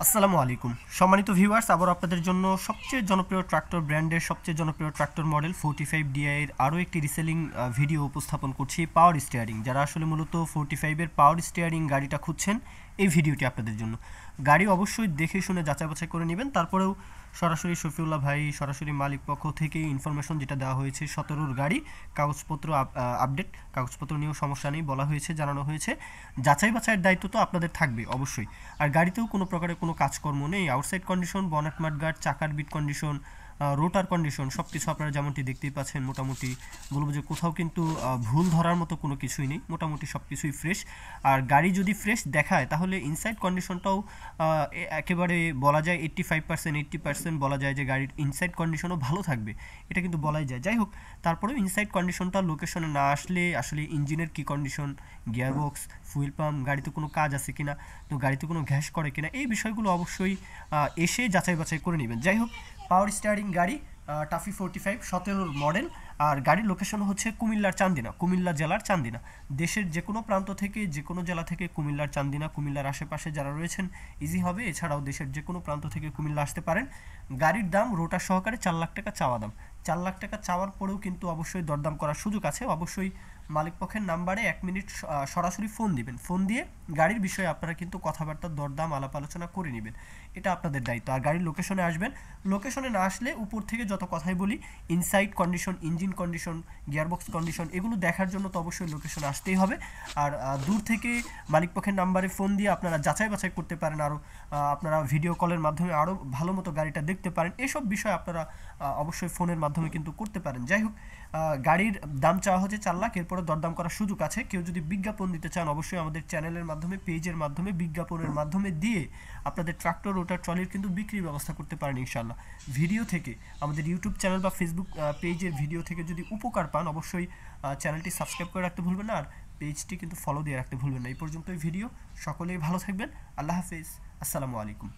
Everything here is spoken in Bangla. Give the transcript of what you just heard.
আসসালামু আলাইকুম সম্মানিত ভিউয়ার্স, আবার আপনাদের জন্য সবচেয়ে জনপ্রিয় ট্রাক্টর ব্র্যান্ডের সবচেয়ে জনপ্রিয় ট্রাক্টর মডেল 45DI এর আরও একটি রিসেলিং ভিডিও উপস্থাপন করছি। পাওয়ার স্টিয়ারিং, যারা আসলে মূলত 45 এর পাওয়ার স্টিয়ারিং গাড়িটা খুঁজছেন, এই ভিডিওটি আপনাদের জন্য। গাড়ি অবশ্যই দেখে শুনে যাচাই বাছাই করে নেবেন। তারপরেও সরাসরি শফিউল্লাহ ভাই, সরাসরি মালিক পক্ষ থেকে ইনফরমেশন যেটা দেওয়া হয়েছে, 17-র গাড়ি, কাগজপত্র আপডেট, কাগজপত্র নিয়েও সমস্যা নেই বলা হয়েছে, জানানো হয়েছে। যাচাই বাছাইয়ের দায়িত্ব তো আপনাদের থাকবে অবশ্যই। আর গাড়িতেও কোনো প্রকারের কোনো কাজকর্ম নেই। আউটসাইড কন্ডিশন, বনেট মাডগার্ড, চাকার বিট কন্ডিশন, রোটার কন্ডিশন সব কিছু আপনারা যেমনটি দেখতেই পাচ্ছেন। মোটামুটি বলবো যে কোথাও কিন্তু ভুল ধরার মতো কোনো কিছুই নেই, মোটামুটি সব কিছুই ফ্রেশ। আর গাড়ি যদি ফ্রেশ দেখায় তাহলে ইনসাইড কন্ডিশনটাও একেবারে বলা যায় 85%, 80% বলা যায় যে গাড়ির ইনসাইড কন্ডিশনও ভালো থাকবে, এটা কিন্তু বলাই যায়। যাই হোক, তারপরেও ইনসাইড কন্ডিশনটা লোকেশনে না আসলে আসলে ইঞ্জিনের কী কন্ডিশন, গিয়ারবক্স, ফুয়েল পাম্প, গাড়িতে কোনো কাজ আছে কিনা, তো গাড়িতে কোনো ঘ্যাস করে কিনা, এই বিষয়গুলো অবশ্যই এসে যাচাই বাছাই করে নেবেন। যাই হোক, পাওয়ার স্টিয়ারিং গাড়ি, টাফি 45, 17-র মডেল। আর গাড়ির লোকেশন হচ্ছে কুমিল্লার চান্দিনা, কুমিল্লা জেলার চান্দিনা। দেশের যে কোনো প্রান্ত থেকে, যে কোনো জেলা থেকে কুমিল্লার চান্দিনা, কুমিল্লার আশেপাশে যারা রয়েছেন ইজি হবে। এছাড়াও দেশের যে কোনো প্রান্ত থেকে কুমিল্লা আসতে পারেন। গাড়ির দাম রোটার সহকারে 4 লাখ টাকা চাওয়া দাম। 4 লাখ টাকা চাওয়ার পরেও কিন্তু অবশ্যই দরদাম করার সুযোগ আছে। অবশ্যই মালিক পক্ষের নাম্বারে 1 মিনিট সরাসরি ফোন দিবেন। ফোন দিয়ে গাড়ির বিষয়ে আপনারা কিন্তু কথাবার্তা, দরদাম, আলাপ আলোচনা করে নেবেন। এটা আপনাদের দায়িত্ব। আর গাড়ির লোকেশনে আসবেন। লোকেশনে না আসলে উপর থেকে যত কথাই বলি, inside condition, engine condition, gearbox condition, এগুলো দেখার জন্য তো অবশ্যই লোকেশনে আসতেই হবে। আর দূর থেকে মালিক পক্ষের নাম্বারে ফোন দিয়ে আপনারা যাচাই বাছাই করতে পারেন। আরও আপনারা ভিডিও কলের মাধ্যমে আরও ভালো মতো গাড়িটা দেখতে পারেন। এসব বিষয় আপনারা অবশ্যই ফোনের মাধ্যমে কিন্তু করতে পারেন। যাই হোক, গাড়ির দাম চাওয়া হচ্ছে 4 লাখ, এরপরে দরদাম করার সুযোগ আছে। কেউ যদি বিজ্ঞাপন দিতে চান অবশ্যই আমাদের চ্যানেলের মাধ্যমে, পেজের মাধ্যমে, বিজ্ঞাপনের মাধ্যমে দিয়ে আপনাদের ট্রাক্টর, রোটার, ট্রলির কিন্তু বিক্রির ব্যবস্থা করতে পারেন ইনশাল্লাহ। ভিডিও থেকে, আমাদের ইউটিউব চ্যানেল বা ফেসবুক পেজের ভিডিও থেকে যদি উপকার পান অবশ্যই চ্যানেলটি সাবস্ক্রাইব করে রাখতে ভুলবেন না, আর পেজটি কিন্তু ফলো দিয়ে রাখতে ভুলবেন না। এই পর্যন্তই ভিডিও। সকলেই ভালো থাকবেন। আল্লাহ হাফেজ। আসসালামু আলাইকুম।